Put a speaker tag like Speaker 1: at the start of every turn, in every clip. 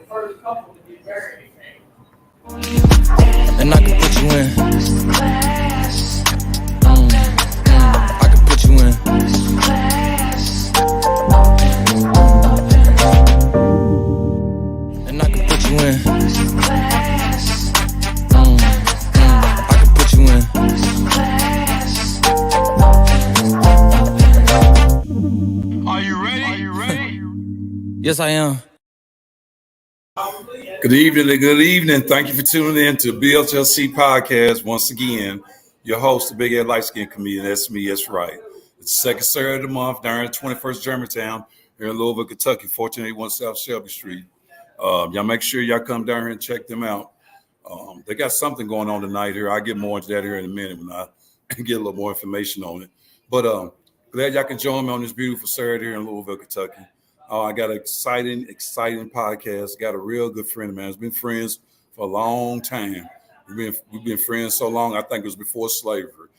Speaker 1: And I can put you in. I can put you in. And I can put you in. I can put you in.
Speaker 2: Are you ready? Are you ready?
Speaker 1: Yes, I am.
Speaker 3: Good evening. Thank you for tuning in to BHLC podcast. Once again, your host, the Big Head Light Skin Comedian. That's me, that's right. It's the second Saturday of the month down at 21st Germantown here in Louisville, Kentucky, 1481 South Shelby Street. Y'all make sure y'all come down here and check them out. They got something going on tonight here. I'll get more into that here in a minute when I get a little more information on it. But glad y'all can join me on this beautiful Saturday here in Louisville, Kentucky. I got an exciting podcast. Got a real good friend of mine. We've been friends for a long time. We've been friends so long, I think it was before slavery.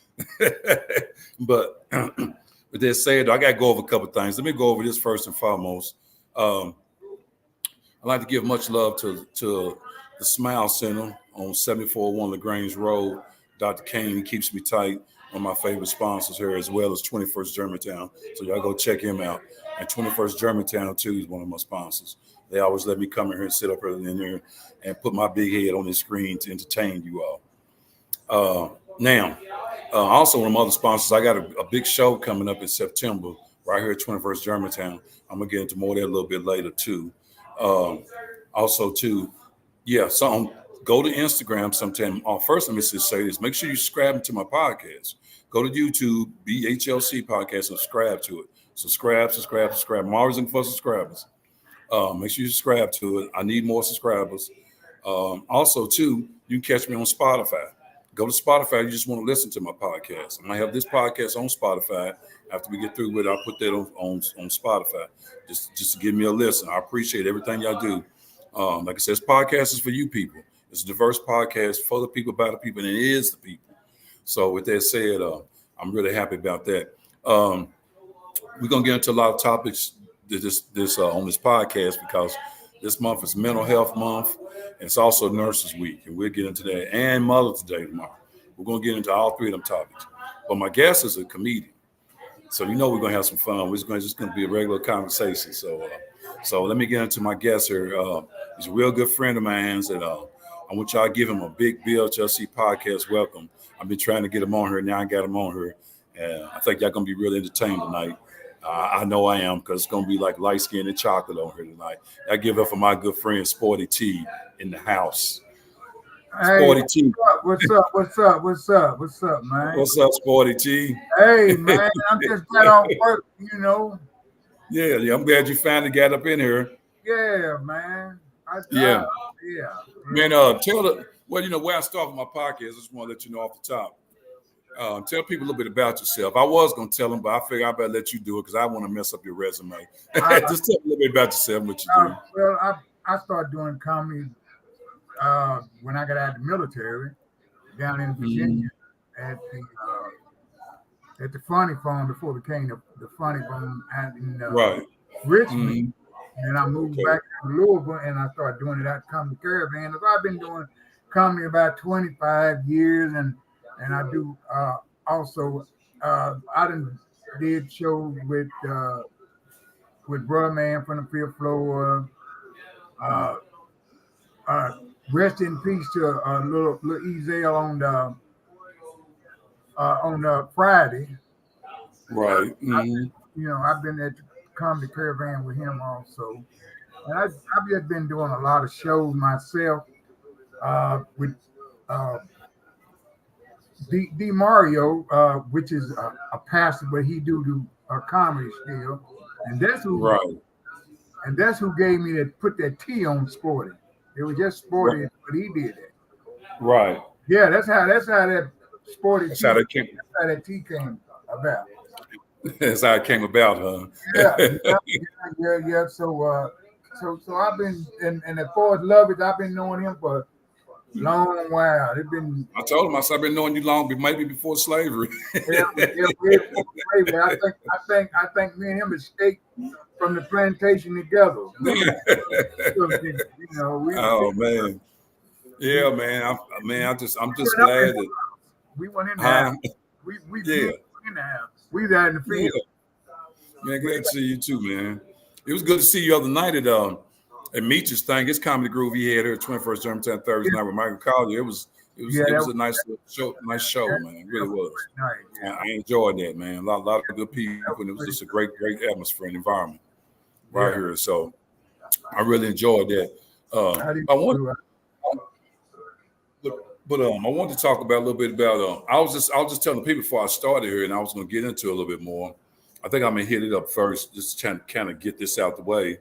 Speaker 3: But with that said, I got to go over a couple of things. Let me go over this first and foremost. I'd like to give much love to the Smile Center on 7401 LaGrange Road. Dr. Kane keeps me tight. One of my favorite sponsors here, as well as 21st Germantown. So y'all go check him out. And 21st Germantown, too, is one of my sponsors. They always let me come in here and sit up in there and put my big head on the screen to entertain you all. Also, one of my other sponsors, I got a big show coming up in September right here at 21st Germantown. I'm going to get into more of that a little bit later, too. Go to Instagram sometime. First, let me just say this. Make sure you subscribe to my podcast. Go to YouTube, BHLC podcast, subscribe to it. Subscribe. I'm always looking for subscribers. Make sure you subscribe to it. I need more subscribers. Also, too, you can catch me on Spotify. Go to Spotify. You just want to listen to my podcast. I might have this podcast on Spotify. After we get through with it, I'll put that on Spotify just to give me a listen. I appreciate everything y'all do. Like I said, this podcast is for you people. It's a diverse podcast for the people, by the people, and it is the people. So with that said, I'm really happy about that. We're going to get into a lot of topics on this podcast because this month is Mental Health Month. And it's also Nurses Week, and we'll get into that, and Mother's Day tomorrow. We're going to get into all three of them topics. But my guest is a comedian. So we're going to have some fun. It's just going to be a regular conversation. So let me get into my guest here. He's a real good friend of mine, and I want y'all to give him a big BHLC podcast welcome. I've been trying to get him on here. Now I got him on here. And I think y'all going to be really entertained tonight. I know I am, because it's going to be like light skin and chocolate on here tonight. I give up for my good friend Sporty T in the house.
Speaker 4: Hey,
Speaker 3: Sporty T.
Speaker 4: What's up, man?
Speaker 3: What's up, Sporty T?
Speaker 4: Hey, man, I'm just got off work,
Speaker 3: Yeah, I'm glad you finally got up in here.
Speaker 4: Yeah, man.
Speaker 3: Man, where I start with my podcast, I just want to let you know off the top. Tell people a little bit about yourself. I was going to tell them, but I figured I better let you do it because I want to mess up your resume. Just tell me a little bit about yourself and what you do.
Speaker 4: Well, I started doing comedy when I got out of the military down in Virginia at the Funny Farm before it became the Funny Farm out in Richmond. And I moved back to Louisville and I started doing it at Comedy Caravan. I've been doing comedy about 25 years and I do also I did shows with Brother Man from the Fifth Floor. Rest in peace to little Ezel on the Friday.
Speaker 3: Right.
Speaker 4: I've been at the Comedy Caravan with him also. And I've just been doing a lot of shows myself with D Mario, which is a pastor, but he do a comedy still. And that's who gave me put that T on Sporty. It was just Sporty, but he did it.
Speaker 3: Right.
Speaker 4: Yeah, that's how that Sporty.
Speaker 3: That's how that came.
Speaker 4: That's how that T came about.
Speaker 3: That's how it came about, huh?
Speaker 4: Yeah. So I've been, and as far as Lovett, I've been knowing him for a long while.
Speaker 3: I told him, I said, I've been knowing you long, maybe before slavery.
Speaker 4: I think me and him escaped from the plantation together.
Speaker 3: Oh man, yeah, man. I'm just
Speaker 4: went up
Speaker 3: glad
Speaker 4: in,
Speaker 3: that.
Speaker 4: we went in the
Speaker 3: Huh?
Speaker 4: house. We
Speaker 3: Yeah,
Speaker 4: went in the house. We was out in the
Speaker 3: yeah.
Speaker 4: field.
Speaker 3: Man, glad to see you too, man. It was good to see you other night at Meech's thing. It's Comedy Groove he had here at 21st Germantown Thursday night with Michael Collier.
Speaker 4: Yeah,
Speaker 3: It
Speaker 4: that
Speaker 3: was
Speaker 4: was,
Speaker 3: a nice show,
Speaker 4: that,
Speaker 3: man. It
Speaker 4: that
Speaker 3: really
Speaker 4: was
Speaker 3: was.
Speaker 4: a good night. Yeah,
Speaker 3: I enjoyed that, man. A lot of good
Speaker 4: that
Speaker 3: people,
Speaker 4: was
Speaker 3: and it was
Speaker 4: pretty
Speaker 3: just a
Speaker 4: good.
Speaker 3: great atmosphere and environment right
Speaker 4: Yeah,
Speaker 3: here. So I really enjoyed that.
Speaker 4: I did
Speaker 3: I want,
Speaker 4: too.
Speaker 3: I wanted to talk about a little bit about. I was just telling the people before I started here, and I was going to get into it a little bit more. I think I'm gonna hit it up first, just trying to kind of get this out the way.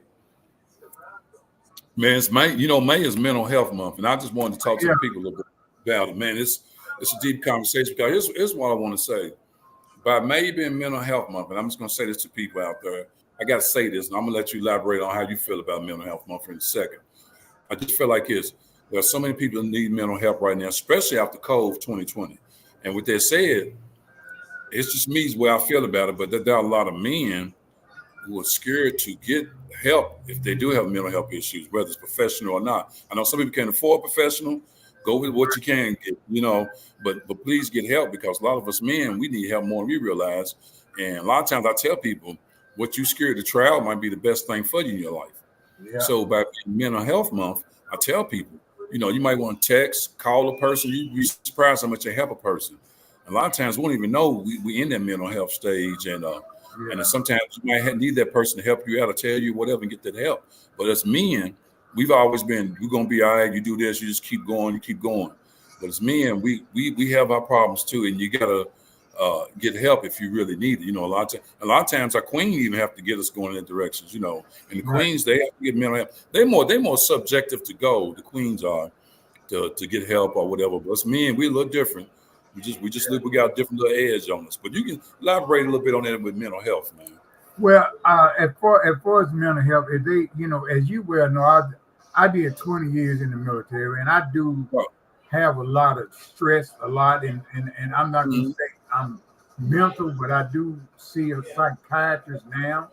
Speaker 3: Man, it's May. May is Mental Health Month, and I just wanted to talk to
Speaker 4: Yeah,
Speaker 3: the people a little bit about it. Man, it's a deep conversation because here's what I want to say. By May being Mental Health Month, and I'm just going to say this to people out there. I got to say this, and I'm going to let you elaborate on how you feel about Mental Health Month in a second. I just feel like there are so many people that need mental help right now, especially after COVID 2020. And with that said, it's just me where I feel about it, but there are a lot of men who are scared to get help if they do have mental health issues, whether it's professional or not. I know some people can't afford professional. Go with what you can get, but please get help because a lot of us men, we need help more than we realize. And a lot of times I tell people what you scared to try out might be the best thing for you in your life.
Speaker 4: yeah,
Speaker 3: So by Mental Health Month, I tell people, you might want to text, call a person. You'd be surprised how much you help a person. A lot of times we don't even know we in that mental health stage, and
Speaker 4: yeah.
Speaker 3: sometimes you might need that person to help you out or tell you whatever and get that help. But as men, we've always been, we're gonna be all right. You do this, you just keep going, you keep going. But as men, we have our problems too, and you gotta get help if you really need it. A lot of times our queen even have to get us going in that directions. And the
Speaker 4: Right.
Speaker 3: queens they have to get mental health. They're more subjective to go. The queens are to get help or whatever. But us men, we a little different. We got a different little edge on us. But you can elaborate a little bit on that with mental health, man.
Speaker 4: Well, as far as mental health, if they, as you well know, I did 20 years in the military, and I do
Speaker 3: Right.
Speaker 4: have a lot of stress, a lot, and I'm not gonna
Speaker 3: Mhm.
Speaker 4: say I'm mental, but I do see a psychiatrist now,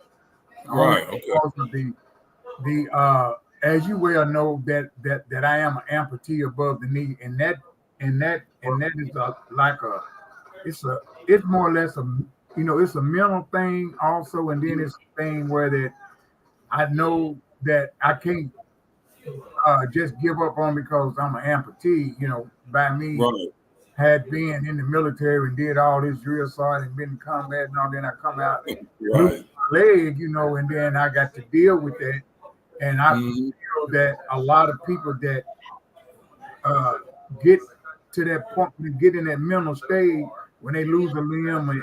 Speaker 4: only
Speaker 3: Right. Okay.
Speaker 4: because of the as you well know that I am an amputee above the knee, and that is it's more or less it's a mental thing also, and then it's a thing where that I know that I can't just give up on because I'm an amputee. By me
Speaker 3: Right.
Speaker 4: had been in the military and did all this drill sergeant and been in combat and all. Then I come out, lose
Speaker 3: Right.
Speaker 4: my leg, and then I got to deal with that. And I
Speaker 3: Mhm.
Speaker 4: feel that a lot of people that uh, get to that point, get in that mental stage when they lose a limb or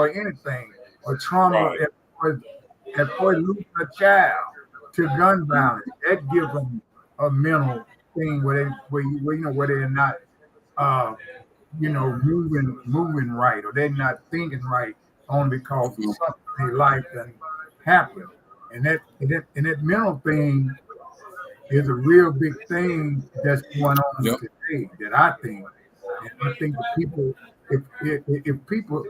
Speaker 4: anything, or trauma,
Speaker 3: Right.
Speaker 4: or losing a child to gun violence, that gives them a mental thing where they're not uh, moving right, or they're not thinking right only because of
Speaker 3: Mhm.
Speaker 4: something in their life that happened. And that mental thing is a real big thing that's going on
Speaker 3: Yep.
Speaker 4: today that I think. And I think that people, if people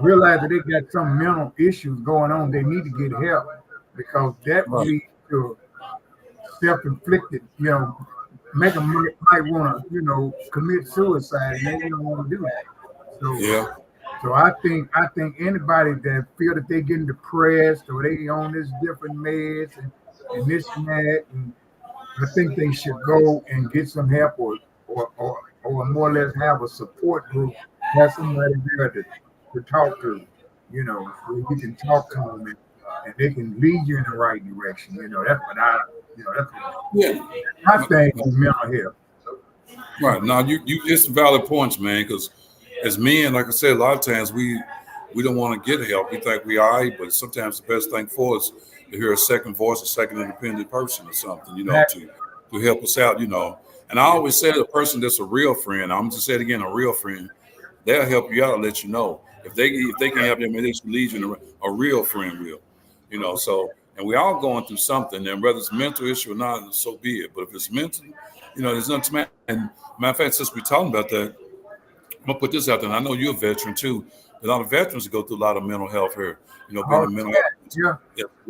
Speaker 4: realize that they got some mental issues going on, they need to get help, because that
Speaker 3: Right.
Speaker 4: leads to self-inflicted, make them might want to, commit suicide, and they don't want to do that. So,
Speaker 3: Yeah.
Speaker 4: so I think anybody that feel that they're getting depressed or they on this different meds and this and that, and I think they should go and get some help, or more or less have a support group, have somebody there to talk to, where you can talk to them, and they can lead you in the right direction. That's
Speaker 3: Yeah.
Speaker 4: my thing on mental health.
Speaker 3: Right. Now you just valid points, man. Because as men, like I said, a lot of times we don't want to get help. We think we are, right, but sometimes the best thing for us to hear a second voice, a second independent person or something,
Speaker 4: Exactly.
Speaker 3: to help us out, And I always say a person that's a real friend, I'm just saying it again, a real friend, they'll help you out and let you know. If they can help them, they should lead you in a real friend will. So and we all going through something, and whether it's mental issue or not, so be it. But if it's mental, there's nothing to matter. And matter of fact, since we're talking about that, I'm gonna put this out there. And I know you're a veteran too. a lot of veterans go through a lot of mental health here. You know, being
Speaker 4: Oh,
Speaker 3: a mental
Speaker 4: yeah.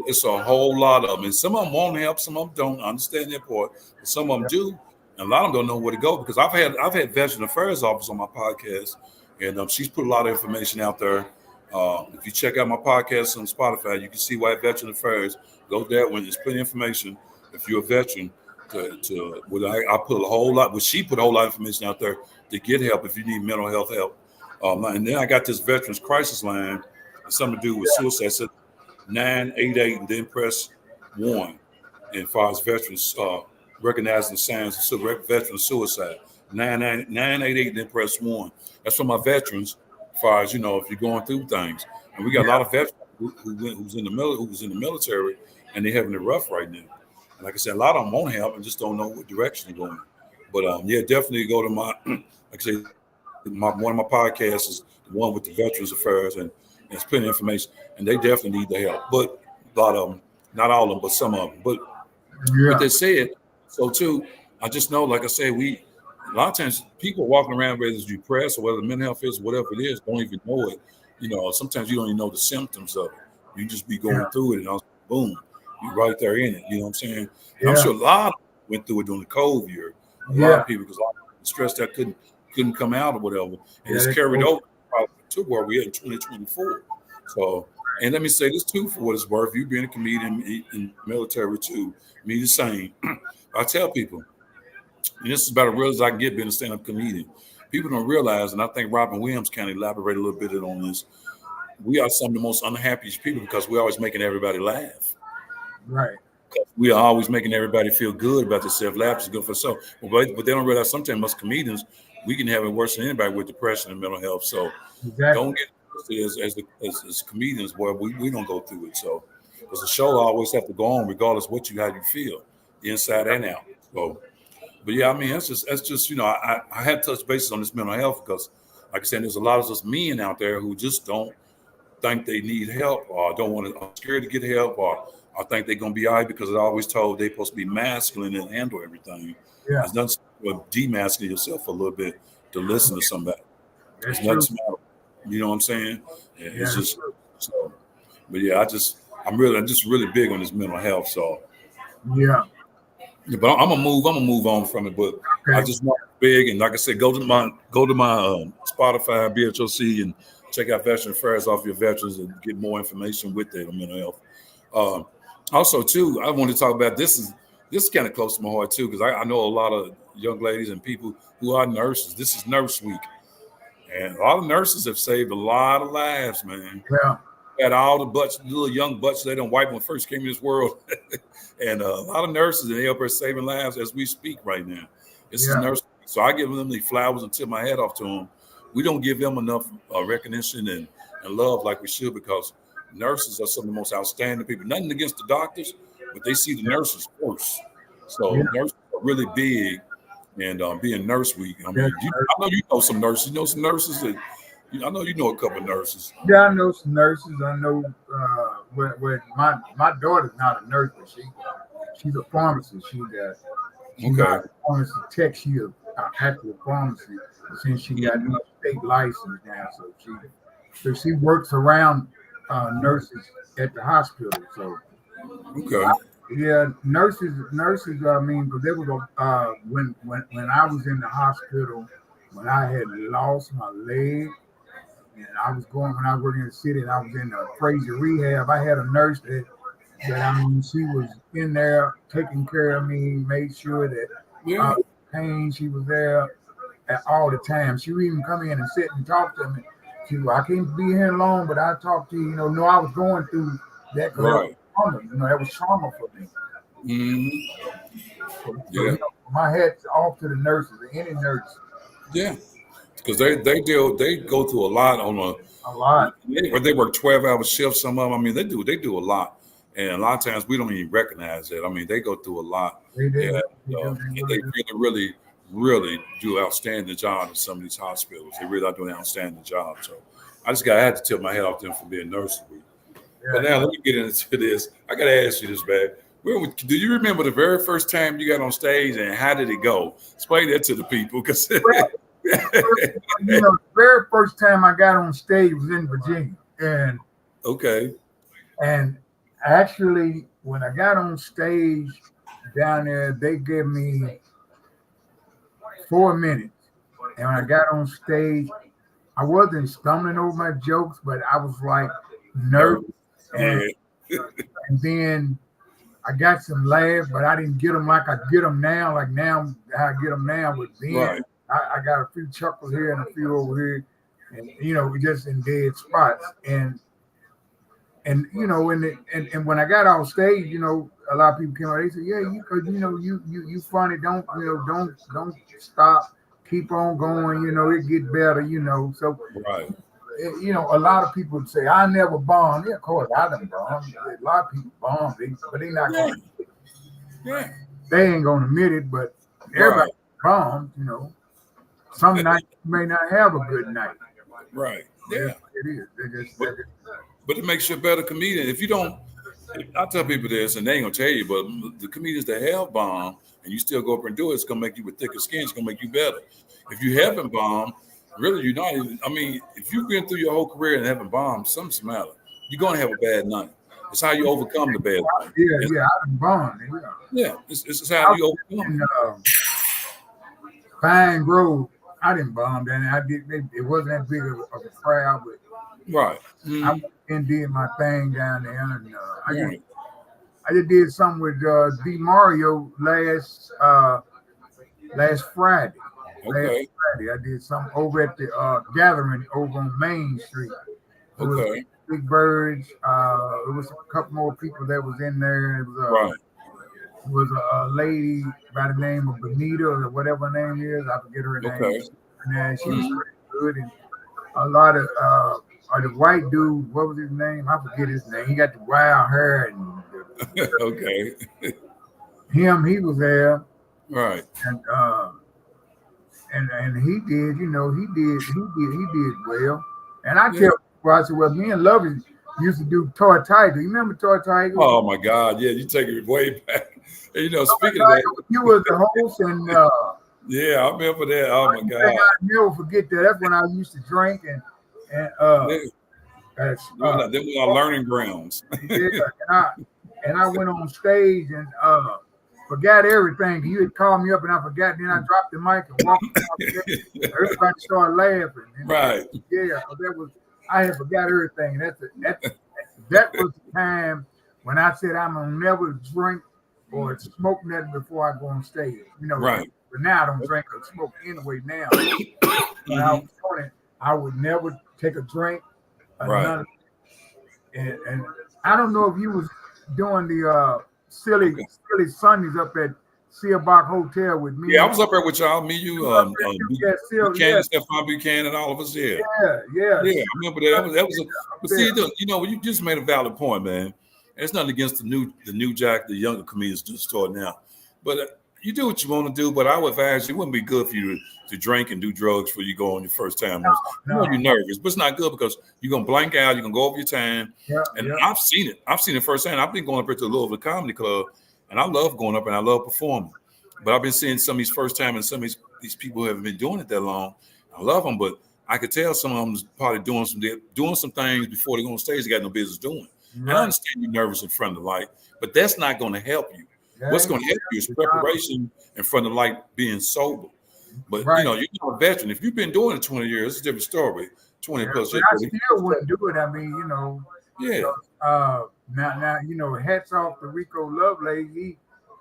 Speaker 3: it's a whole lot of them. And some of them want help, some of them don't. I understand that part, but some of them do. And a lot of them don't know where to go because I've had Veteran Affairs Office on my podcast, and she's put a lot of information out there. If you check out my podcast on Spotify, you can see why Veteran Affairs. Go there when there's plenty of information. If you're a veteran, I put a whole lot. Well, she put a whole lot of information out there to get help if you need mental health help. And then I got this Veterans Crisis Line, something to do with suicide. It's 988 and then press 1. And as far as veterans recognizing signs of veteran suicide, 988 then press 1. That's for my veterans. As far as if you're going through things, and we got a lot of veterans who's in the military, and they're having it rough right now. And like I said, a lot of them want help and just don't know what direction they're going. But definitely go to my like I say, one of my podcasts is the one with the Veterans Affairs, and there's plenty of information, and they definitely need the help. But a lot of them, not all of them, but some of them. But with that said, so too, I just know, like I said, a lot of times people walking around, whether it's depressed or whether mental health is, whatever it is, don't even know it. Sometimes you don't even know the symptoms of it. You just be going through it, and boom, you're right there in it. You know what I'm saying? And I'm sure a lot of people went through it during the COVID year. A lot of people, because a lot of people stressed that couldn't come out or whatever, and it's carried over to where we're in 2024. So, and let me say this too, for what it's worth, you being a comedian in military too, me the same. I tell people, and this is about as real as I can get being a stand-up comedian. People don't realize, and I think Robin Williams can elaborate a little bit on this. We are some of the most unhappiest people because we're always making everybody laugh.
Speaker 4: Right.
Speaker 3: We are always making everybody feel good about themselves. Laugh is good for self. But they don't realize sometimes us comedians, we can have it worse than anybody with depression and mental health. So don't get as comedians where we don't go through it. So because the show always have to go on regardless of how you feel, inside and out. So, but yeah, I mean that's just I had touched bases on this mental health because, like I said, there's a lot of us men out there who just don't think they need help or don't want to, are scared to get help, or I think they're gonna be all right because they're always told they're supposed to be masculine and handle everything.
Speaker 4: Yeah.
Speaker 3: It's nothing but demasculine yourself a little bit to listen to somebody.
Speaker 4: That's
Speaker 3: It's nothing small. You know what I'm saying? Yeah, it's just so. But yeah, I'm just really big on this mental health. So
Speaker 4: yeah.
Speaker 3: But I'm gonna move on from it. But I just know it's big, and like I said, go to my Spotify, BHLC, and check out Veteran Affairs off your veterans and get more information with that on mental health. Also, too, I want to talk about this is kind of close to my heart too, because I know a lot of young ladies and people who are nurses. This is Nurse Week, and a lot of nurses have saved a lot of lives, man.
Speaker 4: Yeah.
Speaker 3: Had all the little young butts they done wiped when first came in this world. And a lot of nurses, and they up there saving lives as we speak right now. This is Nurse Week. So I give them the flowers and tip my hat off to them. We don't give them enough recognition and love like we should, because nurses are some of the most outstanding people. Nothing against the doctors, but they see the nurses first. So nurses are really big, and being Nurse Week. I mean, I know you know some nurses. You know some nurses that. I know you know a couple of nurses.
Speaker 4: Yeah, I know some nurses. I know where my daughter's not a nurse, but she's a pharmacist. She's not a pharmacy tech. She's actually a pharmacy. Since she got no state license now, so she works around nurses at the hospital. So nurses. I mean, because there was when I was in the hospital, when I had lost my leg. And when I worked in the city and I was in the Fraser rehab, I had a nurse that she was in there taking care of me, made sure that pain, she was there at all the time. She would even come in and sit and talk to me. She said, I can't be here long, but I talk to you. No, I was going through that. Right. That was trauma for me. Mm-hmm. So, my hat's off to the nurses, any nurse.
Speaker 3: Yeah. Because they go through a lot
Speaker 4: a lot.
Speaker 3: They work 12-hour shifts. Some of them, I mean, they do a lot, and a lot of times we don't even recognize that. I mean, they go through a lot. They do. They really do an outstanding job in some of these hospitals. They really are doing an outstanding job. So I had to tip my hat off to them for being Nurse Week. But now let me get into this. I got to ask you this, man. Do you remember the very first time you got on stage, and how did it go? Explain that to the people, because.
Speaker 4: The very first time I got on stage was in Virginia, and
Speaker 3: Okay.
Speaker 4: and actually when I got on stage down there, they gave me 4 minutes, and when I got on stage, I wasn't stumbling over my jokes, but I was like nervous, and,
Speaker 3: Yeah.
Speaker 4: and then I got some laughs, but I didn't get them like I get them now. Like now, how I get them now. But then
Speaker 3: Right.
Speaker 4: I got a few chuckles here and a few over here, and we just in dead spots. And and when I got off stage, a lot of people came out. They said, "Yeah, because you funny. Don't stop. Keep on going. It get better. So."
Speaker 3: Right.
Speaker 4: A lot of people would say, I never bombed. Yeah, of course, I done bombed. A lot of people bombed, but they not going to.
Speaker 3: Yeah.
Speaker 4: They ain't going to admit it, but everybody bombed, Some nights you may not have a good night.
Speaker 3: Right. Yeah.
Speaker 4: It is.
Speaker 3: But it makes you a better comedian. If you don't, I tell people this, and they ain't going to tell you, but the comedians that have bombed and you still go up and do it, it's going to make you with thicker skin. It's going to make you better. If you haven't bombed, really, you're not even. I mean, if you've been through your whole career and haven't bombed, something's the matter. You're gonna have a bad night. It's how you overcome the bad night.
Speaker 4: Yeah, I done bombed.
Speaker 3: Yeah, it's how you overcome.
Speaker 4: Pine Grove, I didn't bomb, and I did. It wasn't that big of a crowd, but
Speaker 3: right.
Speaker 4: I went and did my thing down there, and I just did something with D Mario last Friday.
Speaker 3: Okay.
Speaker 4: Last Friday, I did something over at the gathering over on Main Street. It was Big Birds. It was a couple more people that was in there. It was a lady by the name of Benita or whatever her name is. I forget her name. And she was pretty good. And a lot of the white dude, what was his name? I forget his name. He got the wild hair and he was there.
Speaker 3: Right.
Speaker 4: And he did, he did well. And I tell people, I said, well, me and Lovey used to do Toy Tiger. You remember Toy Tiger?
Speaker 3: Oh my God, yeah, you take it way back. And, speaking of that,
Speaker 4: you was the host, and
Speaker 3: yeah, I remember that. Oh my God,
Speaker 4: I never forget that. That's when I used to drink and
Speaker 3: then we are learning grounds.
Speaker 4: and I went on stage and forgot everything. You had called me up and I forgot. Then I dropped the mic and walked out. Everybody started laughing. And
Speaker 3: right.
Speaker 4: Yeah, I had forgot everything. That was the time when I said I'm gonna never drink or smoke nothing before I go on stage.
Speaker 3: Right.
Speaker 4: But now I don't drink or smoke anyway now. When I was doing it, I would never take a drink.
Speaker 3: Right.
Speaker 4: And I don't know if you was doing the silly Sundays up at Seabach Hotel with me.
Speaker 3: Yeah, I was up there with y'all. Me, you, Buchanan, Stefan Buchanan, all of us. Yeah.
Speaker 4: Yeah.
Speaker 3: I remember that. But see, you just made a valid point, man. It's nothing against the new jack, the younger comedians do start now, but you do what you want to do. But I would advise you, it wouldn't be good for you to drink and do drugs before you go on your first time. No. You're nervous, but it's not good because you're gonna blank out. You're gonna go over your time. I've seen it. I've seen it firsthand. I've been going up here to the Louisville Comedy Club, and I love going up and I love performing. But I've been seeing some of these first time and some of these people who haven't been doing it that long. I love them, but I could tell some of them is probably doing some things before they go on stage they got no business doing. Right. And I understand you're nervous in front of the light, but that's not going to help you. What's going to help you is preparation in front of the light, being sober. But you're a veteran. If you've been doing it 20 years, it's a different story. 20 plus years.
Speaker 4: I still wouldn't do it. I mean, now, hats off to Rico Lovelace.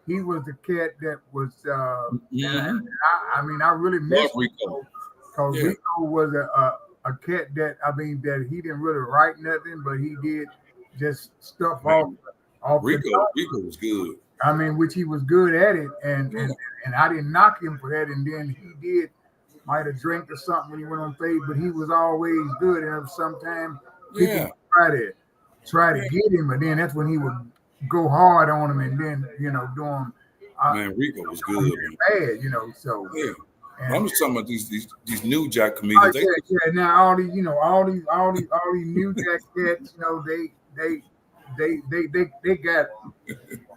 Speaker 4: He was the cat that was. I really miss Rico because Rico was a cat that that he didn't really write nothing, but he did just stuff off.
Speaker 3: Rico was good.
Speaker 4: I mean, which he was good at it, and I didn't knock him for that. And then he might have drank or something when he went on stage, but he was always good. And sometimes people try to get him, but then that's when he would go hard on him, and then do him.
Speaker 3: Man, Rico was good.
Speaker 4: Bad, So
Speaker 3: And I'm just talking about these new jack comedians.
Speaker 4: Now all these new jack cats, they got.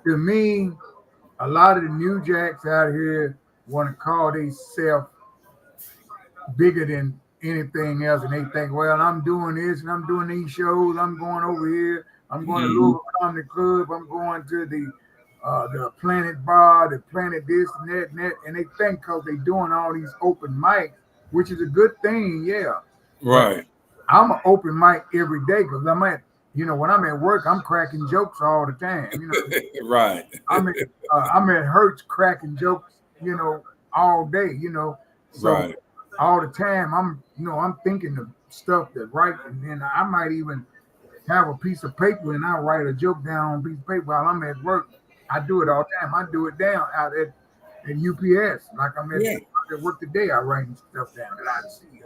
Speaker 4: To me, a lot of the new jacks out here want to call themselves bigger than anything else, and they think, well, I'm doing this and I'm doing these shows. I'm going over here. I'm going to Louisville Comedy Club. I'm going to the Planet Bar, the Planet this and that, and they think because they're doing all these open mics, which is a good thing, yeah.
Speaker 3: Right.
Speaker 4: But I'm an open mic every day because I'm at, when I'm at work, I'm cracking jokes all the time.
Speaker 3: Right.
Speaker 4: I'm at Hertz cracking jokes, all day, So
Speaker 3: right.
Speaker 4: all the time I'm thinking of stuff that right, and then I might even have a piece of paper and I write a joke down on a piece of paper while I'm at work. I do it all the time. I do it down out at UPS. Like I'm at work today, I write stuff down that I see.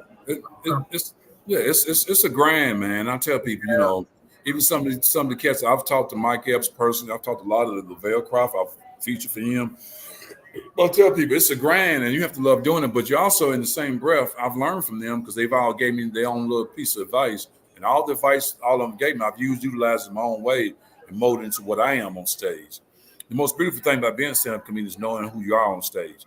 Speaker 3: It's a grand, man. I tell people, even some of the cats I've talked to Mike Epps personally. I've talked to a lot of the Lavelle Croft. I've featured for him. I'll tell people it's a grand, and you have to love doing it. But you also, in the same breath, I've learned from them because they've all gave me their own little piece of advice, and all the advice all of them gave me, I've utilized in my own way and molded into what I am on stage. The most beautiful thing about being a stand-up comedian is knowing who you are on stage,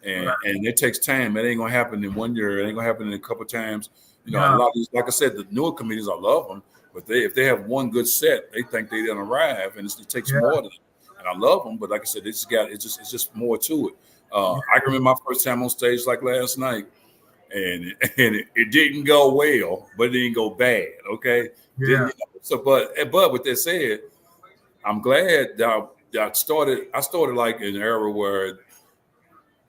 Speaker 3: and it takes time. It ain't gonna happen in 1 year. It ain't gonna happen in a couple of times. A lot of these, like I said, the newer comedians, I love them, but if they have one good set, they think they didn't arrive, and it takes more than. And I love them, but like I said, it's just more to it. I can remember my first time on stage like last night, and it didn't go well, but it didn't go bad. Okay.
Speaker 4: Yeah.
Speaker 3: So, but with that said, I'm glad that I started like in an era where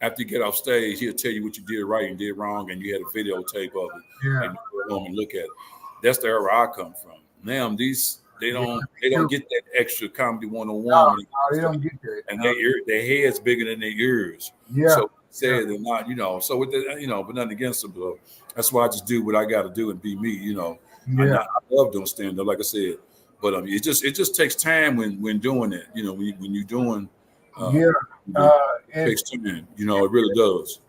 Speaker 3: after you get off stage, he'll tell you what you did right and did wrong, and you had a videotape of it, and you go home and look at it. That's the era I come from. Now they don't get that extra comedy 101.
Speaker 4: No, they don't get that.
Speaker 3: And their head's bigger than their ears.
Speaker 4: Yeah.
Speaker 3: So they're not, so with the, but nothing against them, though. That's why I just do what I got to do and be me,
Speaker 4: Yeah.
Speaker 3: I love doing stand up, like I said. But it just takes time when doing it. When you're doing it takes time. It really does.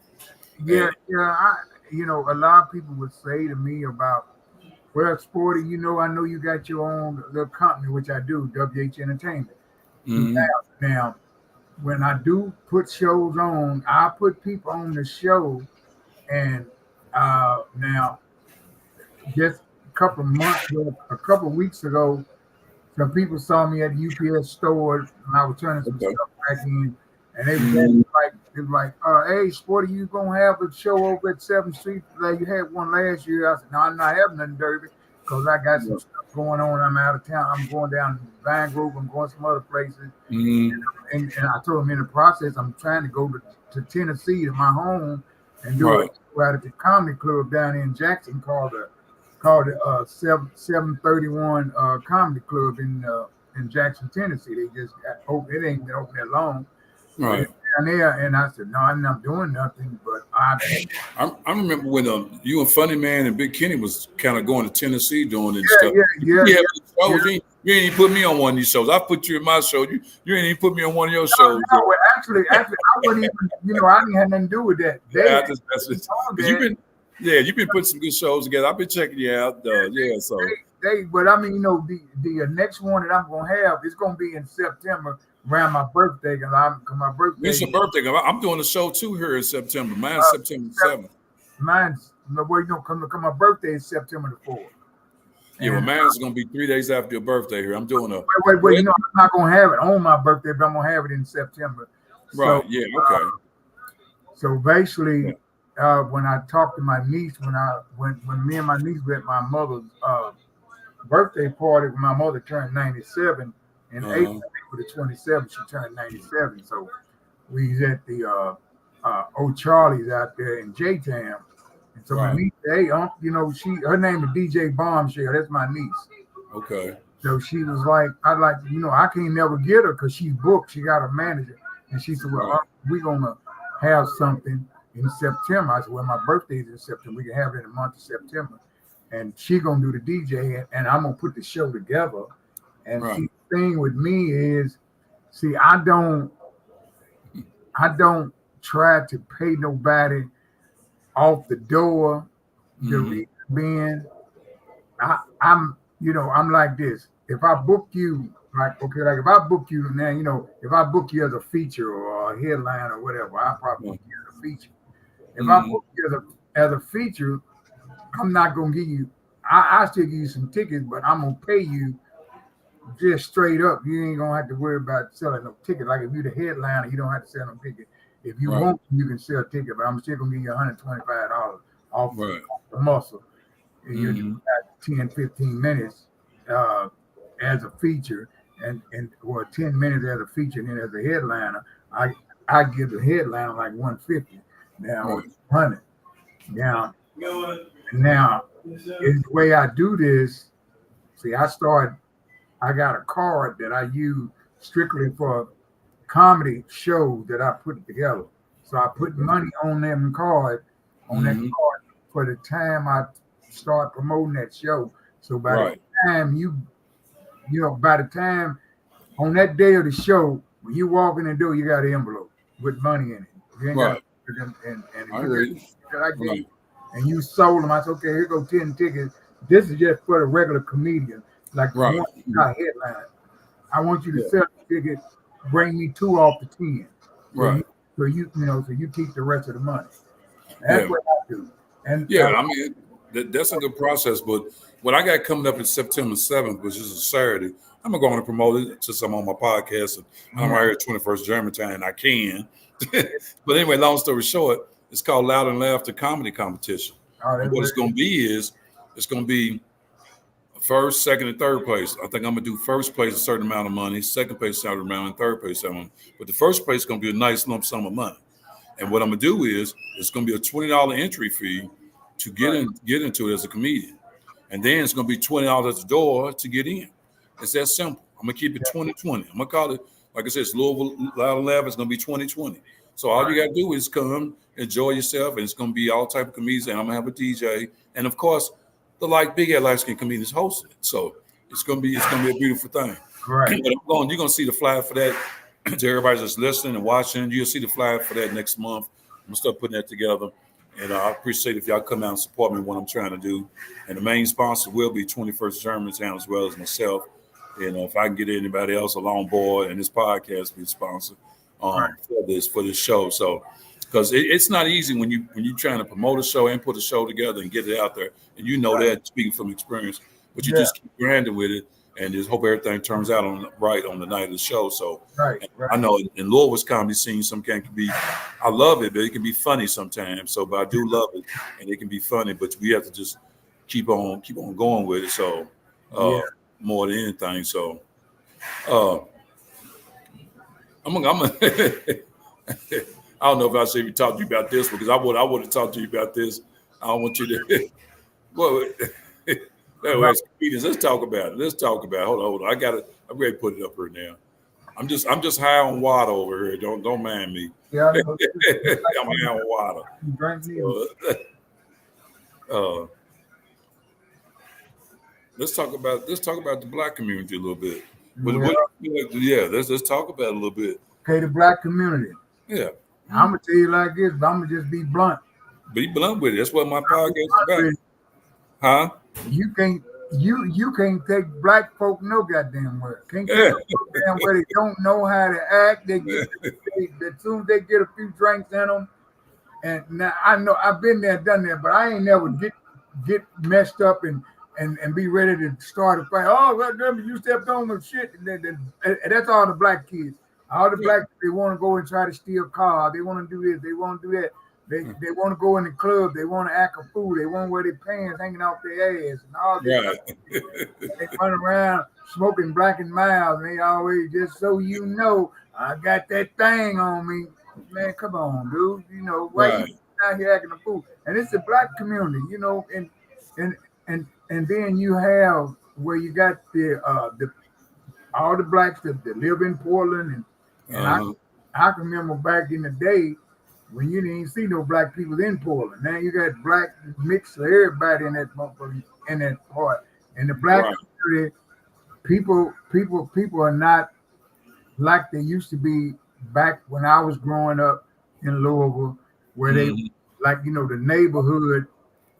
Speaker 4: Yeah, a lot of people would say to me about, well, Sporty, I know you got your own little company, which I do, WH Entertainment.
Speaker 3: Mm-hmm.
Speaker 4: Now, when I do put shows on, I put people on the show, and now, just a couple of weeks ago, some people saw me at the UPS store, and I was turning some stuff back in, and they was like, hey, Sporty, you gonna have a show over at 7th Street? Like you had one last year. I said, no, I'm not having nothing, Derby, because I got some stuff going on. I'm out of town. I'm going down to Vine Grove. I'm going some other places.
Speaker 3: Mm-hmm.
Speaker 4: And I told him in the process, I'm trying to go to Tennessee, to my home, and do it right at the comedy club down in Jackson called the 731 Comedy Club in Jackson, Tennessee. They just got open. It ain't been open that long.
Speaker 3: Right.
Speaker 4: Down there, and I said, no, I'm not doing nothing. But
Speaker 3: I remember when you and Funny Man and Big Kenny was kind of going to Tennessee doing it and stuff.
Speaker 4: Yeah.
Speaker 3: You ain't even put me on one of these shows. I put you in my show. You ain't even put me on one of your shows.
Speaker 4: No, well, actually, I wouldn't even. I didn't have nothing to do with that.
Speaker 3: You've been putting some good shows together. I've been checking you out.
Speaker 4: But I mean, the next one that I'm gonna have is gonna be in September around my birthday, because my birthday.
Speaker 3: It's your birthday. I'm doing a show too here in September. Mine's September 7th.
Speaker 4: Mine's come my birthday is September the 4th.
Speaker 3: Yeah, well, mine's gonna be 3 days after your birthday here. I'm doing a
Speaker 4: wait. I'm not gonna have it on my birthday, but I'm gonna have it in September.
Speaker 3: Right. Okay.
Speaker 4: So basically, when I talked to my niece, when me and my niece were at my mother's birthday party, when my mother turned 97 in April the 27th, she turned 97. So we was at the Old Charlie's out there in J-Town. And so my niece, hey, her name is DJ Bombshell. That's my niece.
Speaker 3: Okay.
Speaker 4: So she was like, I can't never get her because she's booked. She got a manager. And she said, well, we're going to have something in September. I said, well, my birthday is in September. We can have it in the month of September. And she going to do the DJ, and I'm going to put the show together. And see, the thing with me is, I don't try to pay nobody off the door. The reason being, I'm like this. If I book you, if I book you now, if I book you as a feature or a headline or whatever, I probably book you as a feature. If I book you as a feature, I'm not gonna give you. I still give you some tickets, but I'm gonna pay you just straight up. You ain't gonna have to worry about selling no ticket. Like if you're the headliner, you don't have to sell no ticket. If you
Speaker 3: Right.
Speaker 4: want, you can sell a ticket, but I'm still gonna give you $125 off
Speaker 3: Right.
Speaker 4: the muscle. And you
Speaker 3: Mhm.
Speaker 4: got 10, 15 minutes as a feature, and or 10 minutes as a feature, and then as a headliner, I give the headliner like 150 now, or
Speaker 3: Right.
Speaker 4: 100 now. Now, is the way I do this. See, I got a card that I use strictly for comedy shows that I put together. So I put money on them card, on that
Speaker 3: Mhm.
Speaker 4: card for the time I start promoting that show. So by
Speaker 3: Right.
Speaker 4: the time by the time on that day of the show, when you walk in the door, you got an envelope with money in it. You ain't got
Speaker 3: Right.
Speaker 4: and if
Speaker 3: I
Speaker 4: you
Speaker 3: agree.
Speaker 4: that I gave
Speaker 3: Right.
Speaker 4: you, and you sold them, I said, okay, here go 10 tickets. This is just for the regular comedian, like the
Speaker 3: Right.
Speaker 4: one got headline. I want you to
Speaker 3: Yeah.
Speaker 4: sell the ticket, bring me 2 off the 10. So
Speaker 3: Right.
Speaker 4: so you keep the rest of the money. That's
Speaker 3: Yeah.
Speaker 4: what I do. And
Speaker 3: Yeah. I mean, that's a good process. But what I got coming up is September 7th, which is a Saturday, I'm going to go on and promote it since I'm on my podcast. And I'm right here at 21st Germantown. I can. But anyway, long story short, it's called Loud and Laughter Comedy Competition. And what it's going to be is it's going to be first, second, and third place. I think I'm gonna do first place a certain amount of money, second place a certain amount, and third place a certain amount. But the first place is gonna be a nice lump sum of money. And what I'm gonna do is it's gonna be a $20 entry fee to get into it as a comedian, and then it's gonna be $20 at the door to get in. It's that simple. I'm gonna keep it 2020. I'm gonna call it, like I said, it's Louisville Loud and Laugh. It's gonna be 2020. So all you gotta do is come, enjoy yourself, and it's gonna be all type of comedians. And I'm gonna have a DJ, and of course, the big head light skin comedians hosting it. So it's gonna be a beautiful thing.
Speaker 4: Right.
Speaker 3: But you're gonna see the flyer for that to everybody that's listening and watching. You'll see the flyer for that next month. I'm gonna start putting that together. And I appreciate if y'all come out and support me in what I'm trying to do. And the main sponsor will be 21st Germantown as well as myself. And if I can get anybody else along board and this podcast be a sponsor for this show. So because it's not easy when you're trying to promote a show and put a show together and get it out there. And you know that speaking from experience, but you just keep grinding with it and just hope everything turns out on the night of the show. So I know in Louisville's comedy scene, some can be, I love it, but it can be funny sometimes. So, but I do love it, and it can be funny, but we have to just keep on going with it. So, more than anything. So, I'm I don't know if I should even talk to you about this because I would have talked to you about this. I don't want you to. Well, anyways, let's talk about it. Hold on. I'm ready to put it up here now. I'm just high on water over here. Don't mind me.
Speaker 4: Yeah,
Speaker 3: I'm high on water. Let's talk about the Black community a little bit. Let's talk about it a little bit.
Speaker 4: Okay, the Black community.
Speaker 3: Yeah.
Speaker 4: I'm gonna tell you like this, but I'm gonna just be blunt.
Speaker 3: Be blunt with it. That's what my podcast is about. Huh?
Speaker 4: You can't take Black folk no goddamn where. Can't take no goddamn where. They don't know how to act. As soon as they get a few drinks in them, and now I know I've been there, done that, but I ain't never get messed up and be ready to start a fight. Oh, well, you stepped on the shit. And that's all the Black kids. All the Black, they want to go and try to steal cars. They want to do this. They want to do that. They want to go in the club. They want to act a fool. They want to wear their pants hanging off their ass and all that. They run around smoking Black and Miles. And they always, just so you know, I got that thing on me. Man, come on, dude. You know, why you out here acting a fool? And it's the Black community, you know, and then you have where you got the all the Blacks that live in Portland and I can remember back in the day when you didn't see no Black people in Portland. Now you got Black mix of everybody in that part. And the Black community, people are not like they used to be back when I was growing up in Louisville, where they like, you know, the neighborhood,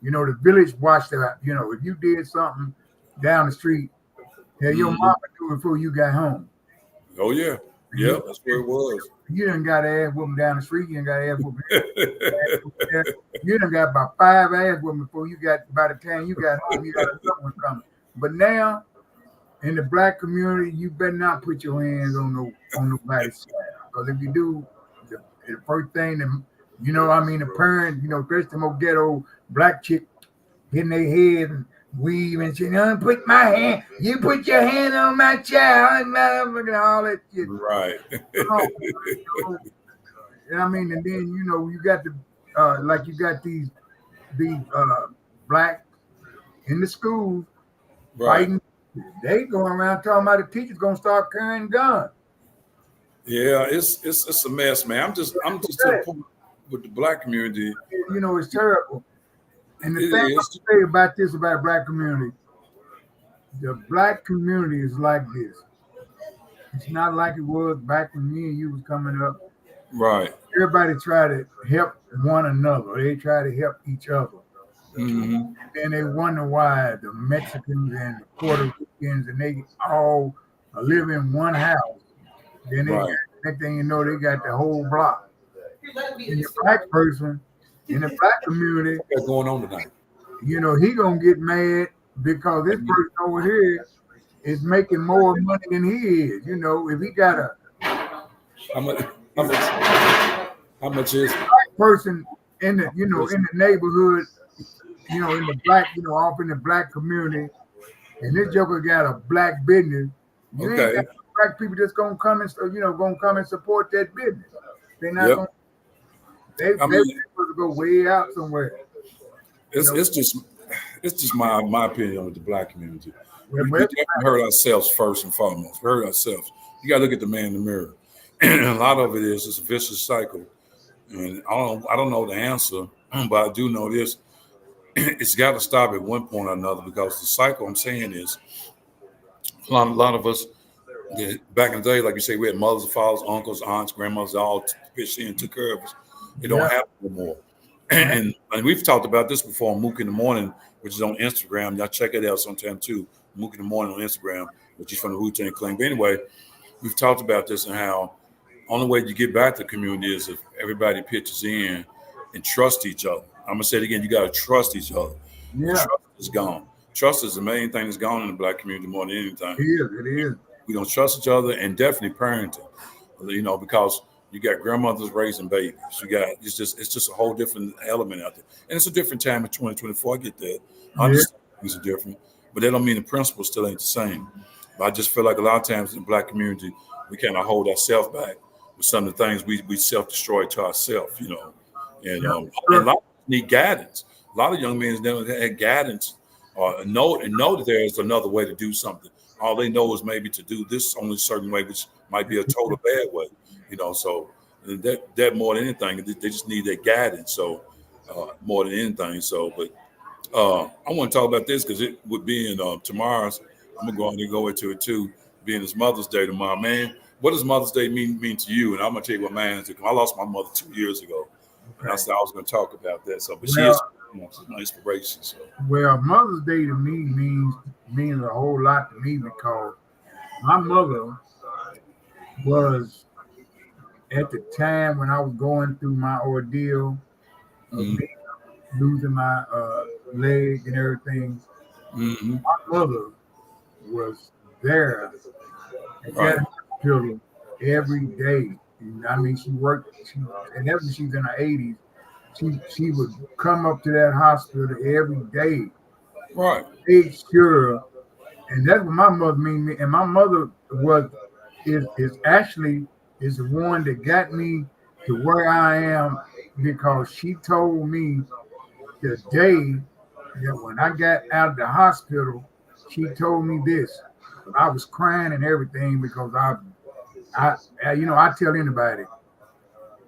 Speaker 4: you know, the village watched that, you know, if you did something down the street, your mama knew before you got home.
Speaker 3: Oh yeah. Yeah, that's where it was.
Speaker 4: You done got ass whooping down the street. You done got ass whooping. You done got about 5 ass whooping before you got, by the time you got home, you got another one coming. But now, in the black community, you better not put your hands on nobody's side. Because if you do, the first thing that, the parent, especially the more ghetto black chick hitting their head and weave and shit, put my hand, you put your hand on my child, and all that shit.
Speaker 3: Right.
Speaker 4: And then, you got you got these black in the schools fighting. They going around talking about the teachers gonna start carrying guns.
Speaker 3: Yeah, it's a mess, man. I'm just to the point with the black community.
Speaker 4: It's terrible. And the thing I say about the black community, the black community is like this. It's not like it was back when me and you was coming up.
Speaker 3: Right.
Speaker 4: Everybody try to help one another. They try to help each other.
Speaker 3: Mm-hmm.
Speaker 4: And they wonder why the Mexicans and the Puerto Ricans and they all live in one house. Then next thing you know, they got the whole block. And the black person in the black community,
Speaker 3: what's going on tonight?
Speaker 4: He gonna get mad because this person over here is making more money than he is. If he got
Speaker 3: how much is
Speaker 4: a black person in the in the neighborhood, in the black, off in the black community, and this joker got a black business, you ain't got black people just gonna come and support that business. They're not gonna. They're supposed to go way out somewhere.
Speaker 3: It's just my opinion on the black community. We definitely hurt ourselves first and foremost. We hurt ourselves. You gotta look at the man in the mirror. And a lot of it is it's a vicious cycle. And I don't know the answer, but I do know this. It's got to stop at one point or another, because the cycle I'm saying is a lot of us back in the day, like you say, we had mothers, fathers, uncles, aunts, grandmothers, all pitched in, took care of us. It don't happen anymore. And we've talked about this before on Mook in the Morning, which is on Instagram. Y'all check it out sometime too. Mook in the Morning on Instagram, which is from the Wu-Tang Clan. But anyway, we've talked about this and how only way you get back to the community is if everybody pitches in and trust each other. I'm gonna say it again. You got to trust each other. Yeah. Trust is gone. Trust is the main thing that's gone in the black community more than anything.
Speaker 4: It is.
Speaker 3: We don't trust each other, and definitely parenting. Because you got grandmothers raising babies. It's just a whole different element out there, and it's a different time in 2024. I get that. I understand things are different, but that don't mean the principles still ain't the same. But I just feel like a lot of times in the black community, we kind of hold ourselves back with some of the things we self-destroy to ourselves, and a lot of us need guidance. A lot of young men never had guidance or know that there is another way to do something. All they know is maybe to do this only a certain way, which might be a total bad way, So that more than anything, they just need that guidance. So more than anything. So, but I want to talk about this because it would be in tomorrow's. I'm gonna go on and go into it too, being it's Mother's Day tomorrow, man. What does Mother's Day mean to you? And I'm gonna tell you what mine is. I lost my mother 2 years ago, and I said I was gonna talk about that. So, but she is my inspiration. So,
Speaker 4: well, Mother's Day to me means a whole lot to me because my mother was at the time when I was going through my ordeal of losing my leg and everything. My mother was there at that hospital every day. And she worked, and after she's in her 80s, she would come up to that hospital every day.
Speaker 3: Right.
Speaker 4: Make sure, and that's what my mother means. And my mother is the one that got me to where I am, because she told me the day that when I got out of the hospital, she told me this. I was crying and everything because I tell anybody,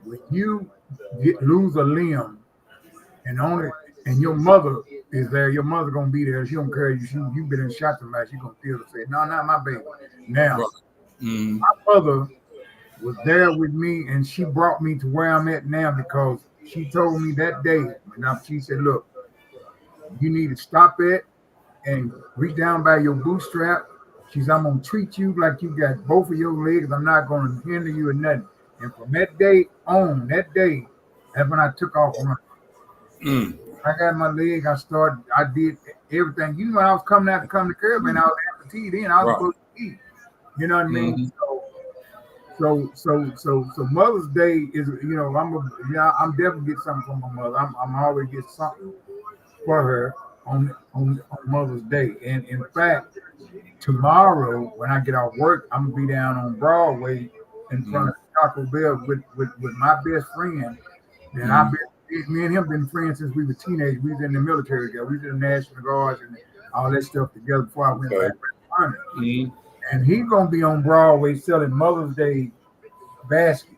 Speaker 4: when you lose a limb and your mother is there, your mother gonna be there. She don't care you been in shot somebody, she gonna feel to say, no, not my baby. Now, my mother was there with me, and she brought me to where I'm at now because she told me that day. She said, look, you need to stop it and reach down by your bootstrap She's, I'm gonna treat you like you got both of your legs. I'm not gonna hinder you or nothing. And from that day on, that's when I took off running.
Speaker 3: Mm.
Speaker 4: I got my leg. I did everything. You know, when I was coming out to come to curb and I was amputee, then I was
Speaker 3: Right.
Speaker 4: supposed to eat. You know what I mean?
Speaker 3: Mhm.
Speaker 4: So Mother's Day is, you know, I'm definitely get something from my mother. I'm always get something for her on Mother's Day. And in fact, tomorrow when I get off work, I'm gonna be down on Broadway in front of Taco Bell with my best friend. And me and him been friends since we were teenagers. We was in the military together. We was in the National Guards and all that stuff together before I went back to the Army.
Speaker 3: Mhm.
Speaker 4: And he's gonna be on Broadway selling Mother's Day baskets,